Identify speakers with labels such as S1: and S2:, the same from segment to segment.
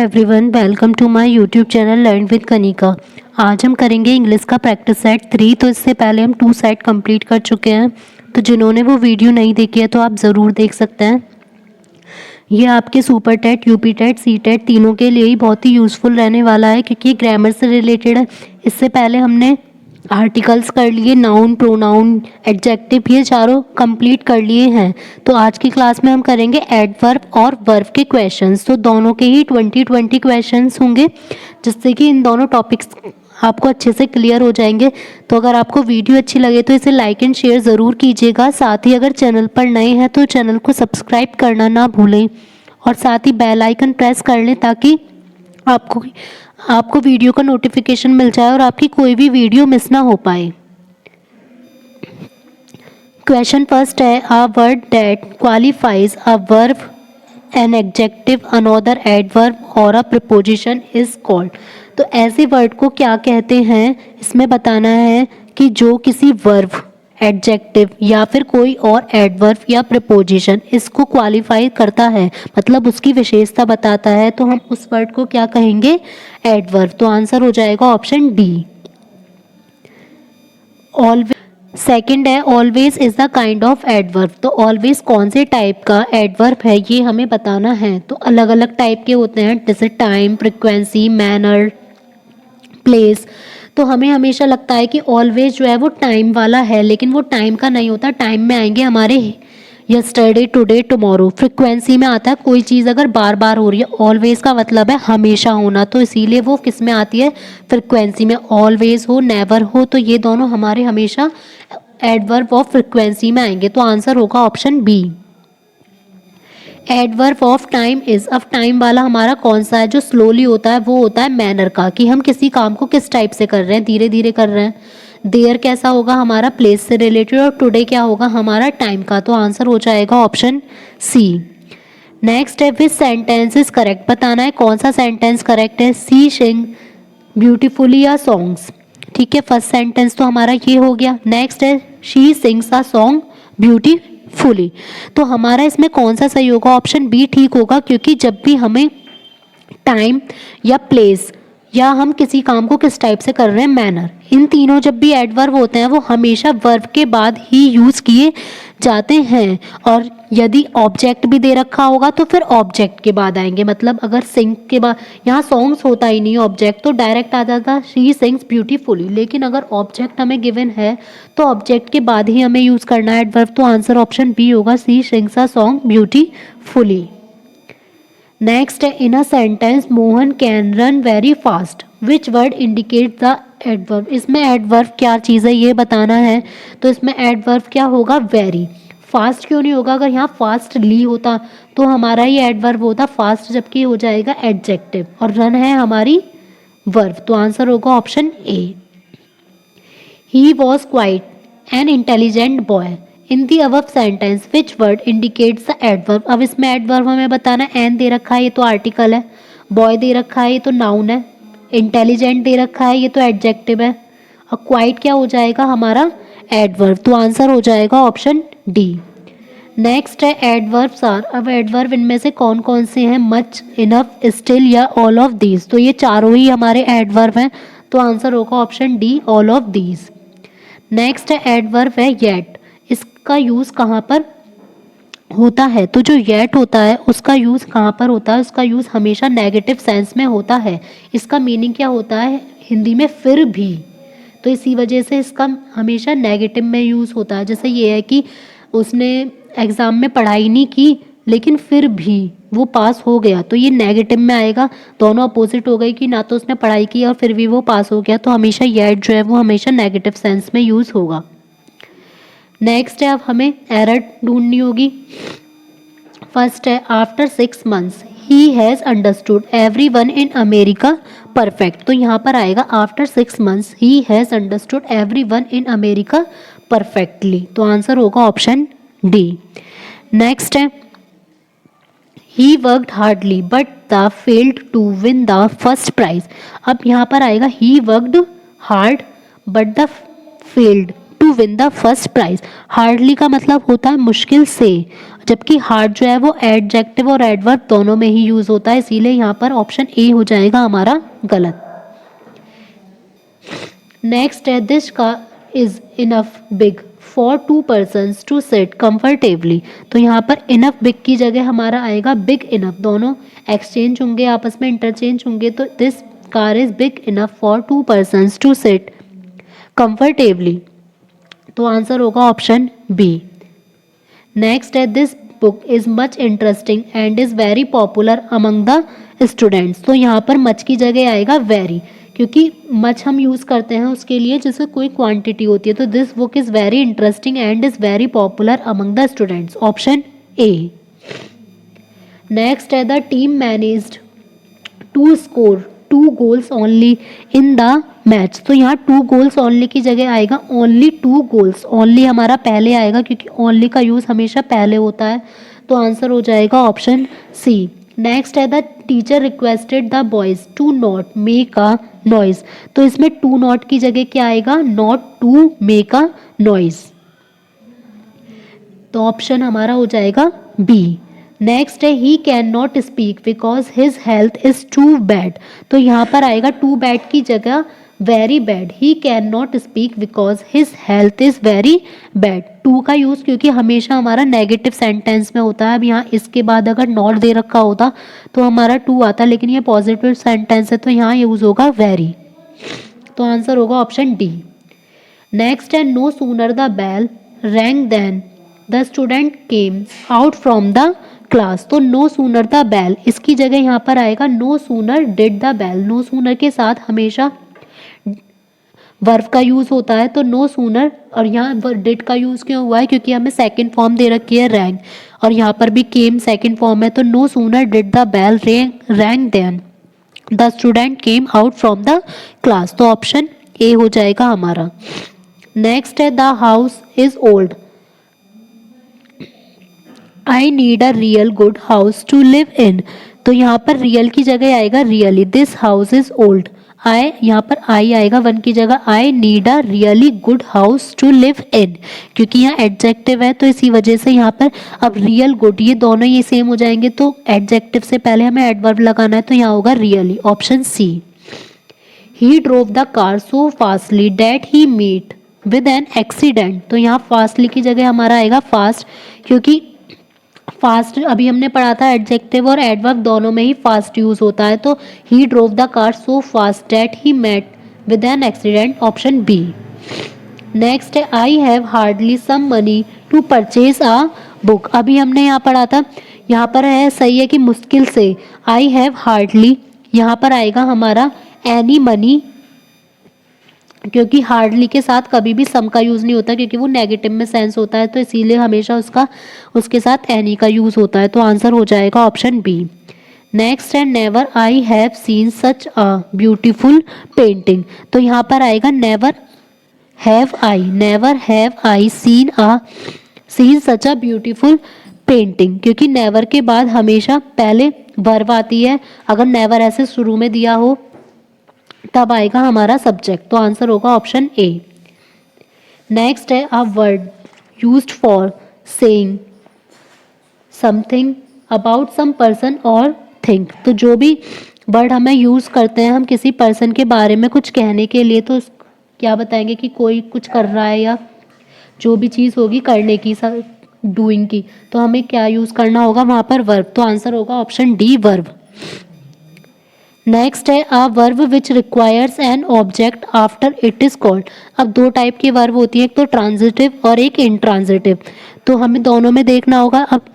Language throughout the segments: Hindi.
S1: Everyone, welcome to my YouTube channel learn with Kanika. आज हम करेंगे इंग्लिश का प्रैक्टिस सेट 3। तो इससे पहले हम 2 सेट कंप्लीट कर चुके हैं। तो जिन्होंने वो वीडियो नहीं देखी है तो आप ज़रूर देख सकते हैं। ये आपके super TET, UP TET, C TET तीनों के लिए ही बहुत ही यूज़फुल रहने वाला है, क्योंकि ग्रामर से रिलेटेड है। इससे पहले हमने आर्टिकल्स कर लिए, नाउन, प्रोनाउन, एडजेक्टिव, ये चारों कंप्लीट कर लिए हैं। तो आज की क्लास में हम करेंगे एडवर्ब और वर्ब के क्वेश्चंस। तो दोनों के ही 20-20 क्वेश्चंस होंगे, जिससे कि इन दोनों टॉपिक्स आपको अच्छे से क्लियर हो जाएंगे। तो अगर आपको वीडियो अच्छी लगे तो इसे लाइक एंड शेयर ज़रूर कीजिएगा। साथ ही अगर चैनल पर नए हैं तो चैनल को सब्सक्राइब करना ना भूलें, और साथ ही बेल आइकन प्रेस कर लें ताकि आपको वीडियो का नोटिफिकेशन मिल जाए और आपकी कोई भी वीडियो मिस ना हो पाए। क्वेश्चन फर्स्ट है, a word that qualifies a verb, an adjective, another adverb और अ प्रीपोजिशन इज कॉल्ड। तो ऐसे वर्ड को क्या कहते हैं, इसमें बताना है कि जो किसी वर्ब, एडजेक्टिव या फिर कोई और एडवर्ब या प्रीपोजिशन इसको क्वालिफाई करता है, मतलब उसकी विशेषता बताता है, तो हम उस वर्ड को क्या कहेंगे, एडवर्ब। तो आंसर हो जाएगा ऑप्शन डी, ऑलवेज। सेकंड है, always is the kind of adverb. तो ऑलवेज कौन से टाइप का एडवर्ब है ये हमें बताना है। तो अलग अलग टाइप के होते हैं, जैसे टाइम, फ्रिक्वेंसी, मैनर, प्लेस। तो हमें हमेशा लगता है कि ऑलवेज जो है वो टाइम वाला है, लेकिन वो टाइम का नहीं होता। टाइम में आएंगे हमारे यस्टरडे, टुडे, टुमारो। फ्रिक्वेंसी में आता है कोई चीज़ अगर बार बार हो रही है। ऑलवेज का मतलब है हमेशा होना, तो इसीलिए वो किस में आती है, फ्रिक्वेंसी में। ऑलवेज हो, नेवर हो, तो ये दोनों हमारे हमेशा एडवर्ब ऑफ फ्रिक्वेंसी में आएंगे। तो आंसर होगा option B. Adverb of time is, अब टाइम वाला हमारा कौन सा है जो स्लोली होता है, वो होता है मैनर का, कि हम किसी काम को किस टाइप से कर रहे हैं, धीरे धीरे कर रहे हैं। देयर कैसा होगा, हमारा प्लेस से रिलेटेड। और टुडे क्या होगा, हमारा टाइम का। तो आंसर हो जाएगा ऑप्शन सी। नेक्स्ट है, विच सेंटेंस इज करेक्ट, बताना है कौन सा सेंटेंस करेक्ट है। सी सिंग ब्यूटीफुली या सॉन्ग्स, ठीक है, फर्स्ट सेंटेंस तो हमारा ये हो गया। नेक्स्ट है, she sings a song beautifully. तो हमारा इसमें कौन सा सही होगा, ऑप्शन बी ठीक होगा, क्योंकि जब भी हमें टाइम या प्लेस या हम किसी काम को किस टाइप से कर रहे हैं, मैनर, इन तीनों जब भी एडवर्ब होते हैं वो हमेशा वर्ब के बाद ही यूज़ किए जाते हैं। और यदि ऑब्जेक्ट भी दे रखा होगा तो फिर ऑब्जेक्ट के बाद आएंगे। मतलब अगर सिंग के बाद, यहाँ सॉन्ग्स होता ही नहीं ऑब्जेक्ट, तो डायरेक्ट आ जाता शी सिंग्स ब्यूटीफुली। लेकिन अगर ऑब्जेक्ट हमें गिवन है तो ऑब्जेक्ट के बाद ही हमें यूज़ करना है एडवर्ब। तो आंसर ऑप्शन बी होगा, she sings a song beautifully. Next है, in a sentence Mohan can run very fast, which word indicate the adverb. इसमें एडवर्ब क्या चीज़ है ये बताना है। तो इसमें एडवर्ब क्या होगा, वेरी। फास्ट क्यों नहीं होगा, अगर यहाँ फास्टली होता तो हमारा ये एडवर्ब होता फास्ट, जबकि हो जाएगा एडजेक्टिव, और रन है हमारी वर्ब। तो आंसर होगा option A. He was quite an intelligent boy in the above sentence, which word indicates the adverb. अब इसमें एडवर्ब हमें बताना है। एन दे रखा है, ये तो आर्टिकल है। बॉय दे रखा है, ये तो नाउन है। इंटेलिजेंट दे रखा है, ये तो एडजेक्टिव है। और क्वाइट क्या हो जाएगा हमारा, एडवर्ब। तो आंसर हो जाएगा ऑप्शन डी। नेक्स्ट है, एडवर्ब्स आर। अब एडवर्ब इनमें से कौन कौन से हैं, मच, इनफ, स्टिल या ऑल ऑफ दीज। तो ये चारों ही हमारे एडवर्ब हैं। तो आंसर होगा option D, all of these. Next है, एडवर्ब है येट। इसका यूज़ कहाँ पर होता है, तो जो येट होता है उसका यूज़ कहाँ पर होता है, उसका यूज़ हमेशा नेगेटिव सेंस में होता है। इसका मीनिंग क्या होता है हिंदी में, फिर भी। तो इसी वजह से इसका हमेशा नेगेटिव में यूज़ होता है। जैसे ये है कि उसने एग्ज़ाम में पढ़ाई नहीं की लेकिन फिर भी वो पास हो गया, तो ये नेगेटिव में आएगा। दोनों अपोजिट हो गई कि ना तो उसने पढ़ाई की और फिर भी वो पास हो गया, तो हमेशा येट जो है वो हमेशा नेगेटिव सेंस में यूज़ होगा। नेक्स्ट है, अब हमें एरर ढूंढनी होगी। फर्स्ट है, after 6 months he has understood everyone in America perfect. तो यहाँ पर आएगा after 6 months he has understood everyone in America perfectly. तो आंसर होगा ऑप्शन डी। नेक्स्ट है, he worked hardly but the failed to win the first prize. अब यहाँ पर आएगा he worked hard but the failed to win the first prize. Hardly का मतलब होता है मुश्किल से, जबकि हार्ड जो है वो एडजेक्टिव और एडवर्ब दोनों में ही यूज होता है, इसीलिए यहाँ पर ऑप्शन ए हो जाएगा हमारा गलत। नेक्स्ट है this car is enough big for 2 persons to sit comfortably. तो यहाँ पर इनफ बिग की जगह हमारा आएगा बिग इनफ, दोनों एक्सचेंज होंगे, आपस में इंटरचेंज होंगे, तो this car is big enough for 2 persons to sit comfortably. तो आंसर होगा ऑप्शन बी। नेक्स्ट है this book is much interesting and is very popular among the students. तो यहाँ पर मच की जगह आएगा वेरी, क्योंकि मच हम यूज़ करते हैं उसके लिए जिसमें कोई क्वांटिटी होती है। तो this book is very interesting and is very popular among the students, option A. Next है the team managed to score 2 goals only in the match. तो यहाँ 2 goals ओनली की जगह आएगा ओनली 2 goals। ओनली हमारा पहले आएगा क्योंकि ओनली का यूज़ हमेशा पहले होता है, तो आंसर हो जाएगा ऑप्शन सी। नेक्स्ट है the teacher requested the boys to not make a noise. तो इसमें टू नॉट की जगह क्या आएगा, not to make a noise, तो ऑप्शन हमारा हो जाएगा बी। नेक्स्ट है he can not speak because his health is too bad. तो यहाँ पर आएगा टू बैड की जगह very bad. He can not speak because his health is very bad. To का यूज़ क्योंकि हमेशा हमारा नेगेटिव सेंटेंस में होता है। अब यहाँ इसके बाद अगर नॉट दे रखा होता तो हमारा टू आता, लेकिन ये पॉजिटिव सेंटेंस है तो यहाँ यूज़ होगा वेरी, तो आंसर होगा ऑप्शन डी। नेक्स्ट है no sooner the bell rang than the student came out from the class. तो नो सूनर द बेल, इसकी जगह यहाँ पर आएगा no sooner did the bell. No sooner के साथ हमेशा वर्ब का यूज़ होता है, तो नो सूनर, और यहाँ डिड का यूज़ क्यों हुआ है, क्योंकि हमें सेकंड फॉर्म दे रखी है रैंग, और यहाँ पर भी केम सेकंड फॉर्म है, तो no sooner did the bell rang than the student came out from the class, तो ऑप्शन ए हो जाएगा हमारा। नेक्स्ट है the house is old I need a real good house to live in. तो यहाँ पर रियल की जगह आएगा really, this house is old. I, यहाँ पर आई आएगा वन की जगह, I need a really good house to live in, क्योंकि यहाँ एडजेक्टिव है तो इसी वजह से यहाँ पर अब रियल गुड ये दोनों ये सेम हो जाएंगे, तो एडजेक्टिव से पहले हमें एडवर्ब लगाना है, तो यहाँ होगा really, option C. He drove the car so fastly that he meet with an accident. तो यहाँ फास्टली की जगह हमारा आएगा फास्ट, क्योंकि फास्ट अभी हमने पढ़ा था एडजेक्टिव और एडवर्ब दोनों में ही फास्ट यूज होता है, तो he drove the car so fast that he met with an accident, option B. Next है I have hardly some money to purchase a book. अभी हमने यहाँ पढ़ा था, यहाँ पर है सही है कि मुश्किल से, आई हैव हार्डली, यहाँ पर आएगा हमारा एनी मनी, क्योंकि हार्डली के साथ कभी भी सम का यूज़ नहीं होता, क्योंकि वो नेगेटिव में सेंस होता है, तो इसीलिए हमेशा उसके साथ एनी का यूज़ होता है, तो आंसर हो जाएगा ऑप्शन बी। नेक्स्ट है never I have seen such a beautiful painting. तो यहाँ पर आएगा never have I seen such a beautiful painting, क्योंकि नेवर के बाद हमेशा पहले वर्ब आती है, अगर नेवर ऐसे शुरू में दिया हो तब आएगा हमारा सब्जेक्ट, तो आंसर होगा ऑप्शन ए। नेक्स्ट है a word used for saying something about some person और थिंग। तो जो भी वर्ड हमें यूज़ करते हैं हम किसी पर्सन के बारे में कुछ कहने के लिए, तो क्या बताएंगे कि कोई कुछ कर रहा है या जो भी चीज़ होगी करने की, डूइंग की, तो हमें क्या यूज़ करना होगा वहाँ पर वर्ब, तो आंसर होगा ऑप्शन डी वर्ब। नेक्स्ट है a verb which requires an object after it is called. अब दो टाइप की वर्ब होती है, एक तो ट्रांजिटिव और एक इंट्रांजिटिव, तो हमें दोनों में देखना होगा। अब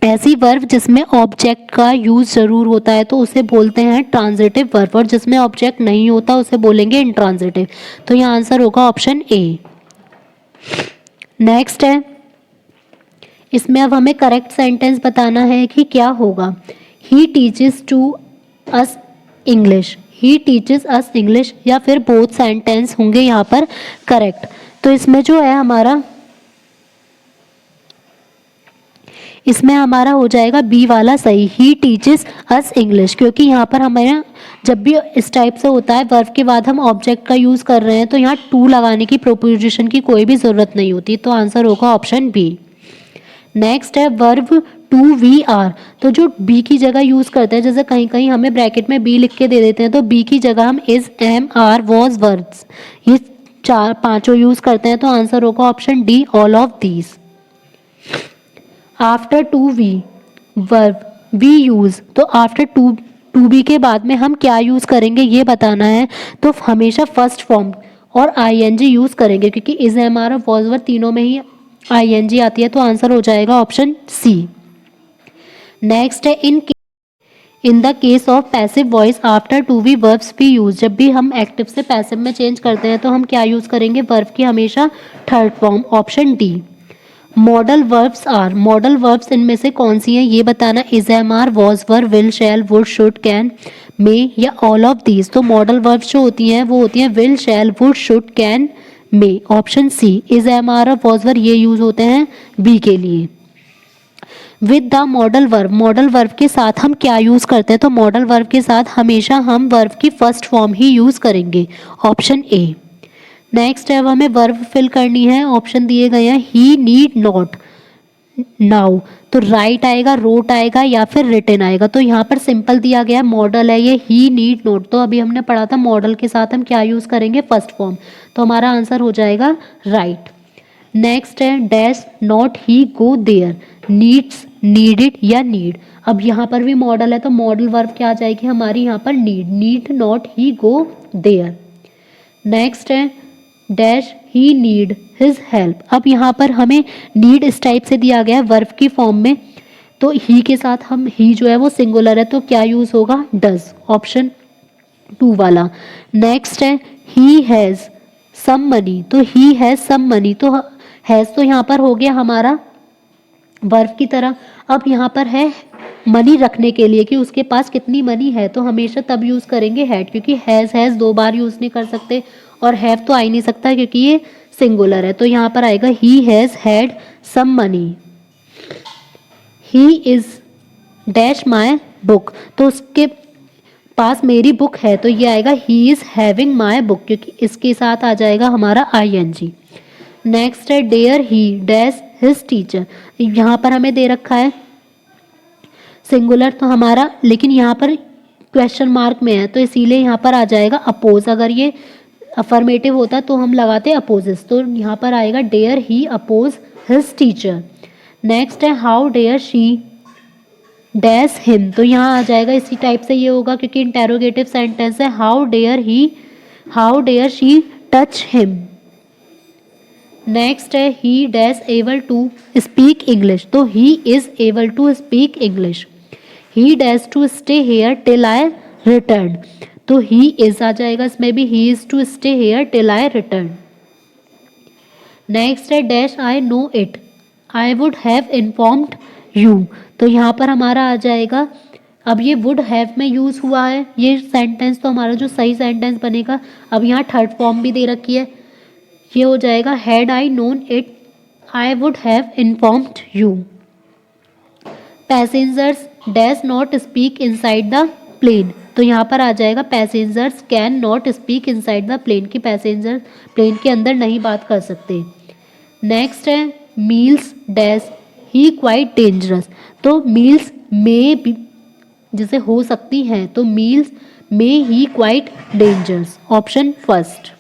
S1: ऐसी वर्ब जिसमें ऑब्जेक्ट का यूज जरूर होता है तो उसे बोलते हैं ट्रांजिटिव वर्ब, और जिसमें ऑब्जेक्ट नहीं होता उसे बोलेंगे इंट्रांजिटिव, तो यहाँ आंसर होगा ऑप्शन ए। नेक्स्ट है, इसमें अब हमें करेक्ट सेंटेंस बताना है कि क्या होगा। He teaches to us English, he teaches us English, या फिर बोथ सेंटेंस होंगे यहाँ पर करेक्ट। तो इसमें जो है हमारा इसमें हमारा हो जाएगा बी वाला सही, ही टीचेस अस इंग्लिश, क्योंकि यहाँ पर हमें जब भी इस टाइप से होता है वर्ब के बाद हम ऑब्जेक्ट का यूज़ कर रहे हैं तो यहाँ टू लगाने की प्रोपोजिशन की कोई भी ज़रूरत नहीं होती, तो आंसर होगा ऑप्शन बी। नेक्स्ट है वर्ब टू वी आर, तो जो बी की जगह यूज़ करते हैं, जैसे कहीं कहीं हमें ब्रैकेट में बी लिख के दे देते हैं तो बी की जगह हम is, am, are, was, verbs, ये चार पांचों यूज़ करते हैं, तो आंसर होगा option D, all of these. After to we verb we use, तो आफ्टर टू बी के बाद में हम क्या यूज़ करेंगे ये बताना है, तो हमेशा फर्स्ट फॉर्म और आईएनजी यूज़ करेंगे, क्योंकि इज, एम, आर और वॉज, वर्ब तीनों में ही आईएनजी आती है, तो आंसर हो जाएगा ऑप्शन सी। नेक्स्ट है in the case of passive voice after to we verbs be use, जब भी हम एक्टिव से पैसिव में चेंज करते हैं तो हम क्या यूज़ करेंगे, वर्ब की हमेशा third form, option D. Modal verbs are, modal verbs इनमें से कौन सी हैं ये बताना, is, am, are, was, verb, will, shall, would, should, can, may या ऑल ऑफ दीज। तो मॉडल वर्ब्स जो होती हैं वो होती हैं will, shall, would, should, can, may, option C. Is, am, are और वॉज, वर्ब ये यूज होते हैं बी के लिए। With the modal verb, modal verb के साथ हम क्या यूज़ करते हैं, तो मॉडल वर्ब के साथ हमेशा हम वर्ब की फर्स्ट फॉर्म ही यूज़ करेंगे, ऑप्शन ए। नेक्स्ट है अब हमें वर्ब फिल करनी है, ऑप्शन दिए गए हैं ही, नीड, नॉट, नाउ, तो राइट आएगा, रोट आएगा या फिर रिटन आएगा, तो यहाँ पर सिंपल दिया गया है, मॉडल है ये, ही, नीड, नॉट, तो अभी हमने पढ़ा था मॉडल के साथ हम क्या यूज़ करेंगे, फर्स्ट फॉर्म, तो हमारा आंसर हो जाएगा राइट। नेक्स्ट है dash not he go there, needs, needed या नीड, अब यहाँ पर भी मॉडल है तो मॉडल वर्ब क्या आ जाएगी हमारी यहाँ पर, need, need not he go there. Next है dash he need his help, अब यहाँ पर हमें नीड इस टाइप से दिया गया है वर्ब की फॉर्म में, तो ही के साथ हम, ही जो है वो सिंगुलर है तो क्या यूज़ होगा, डज, ऑप्शन टू वाला। नेक्स्ट है ही हैज़ सम मनी, तो ही हैज़ सम मनी, तो हैज़ तो यहाँ पर हो गया हमारा वर्ब की तरह, अब यहाँ पर है मनी रखने के लिए कि उसके पास कितनी मनी है, तो हमेशा तब यूज़ करेंगे हैड, क्योंकि हैज़ दो बार यूज़ नहीं कर सकते और हैव तो आ ही नहीं सकता क्योंकि ये सिंगुलर है, तो यहाँ पर आएगा he has had some money. He is dash my book, तो उसके पास मेरी बुक है, तो ये आएगा he is having my book, क्योंकि इसके साथ आ जाएगा हमारा आईएनजी। नेक्स्ट है dare he dash his teacher, यहाँ पर हमें दे रखा है सिंगुलर तो हमारा, लेकिन यहाँ पर क्वेश्चन मार्क में है तो इसीलिए यहाँ पर आ जाएगा अपोज, अगर ये अफर्मेटिव होता तो हम लगाते अपोजिस, तो यहाँ पर आएगा dare he oppose his teacher. Next है how dare she dash him, तो यहाँ आ जाएगा इसी टाइप से ये होगा क्योंकि इंटेरोगेटिव सेंटेंस है, how dare she touch him. Next है he dash able to speak English, तो he is able to speak English. He dash to stay here till I return, तो ही इज़ आ जाएगा इसमें भी, he is to stay here till I return. Next है dash I know it I would have informed you, तो यहाँ पर हमारा आ जाएगा, अब ये वुड हैव में यूज़ हुआ है ये सेंटेंस, तो हमारा जो सही सेंटेंस बनेगा, अब यहाँ थर्ड फॉर्म भी दे रखी है, ये हो जाएगा had I known it I would have informed you. Passengers dash not speak inside the plane, तो यहाँ पर आ जाएगा passengers can not speak inside the plane, की पैसेंजर प्लेन के अंदर नहीं बात कर सकते। नेक्स्ट है meals dash he quite dangerous, तो मील्स में भी जैसे हो सकती हैं, तो मील्स में he quite dangerous, option first.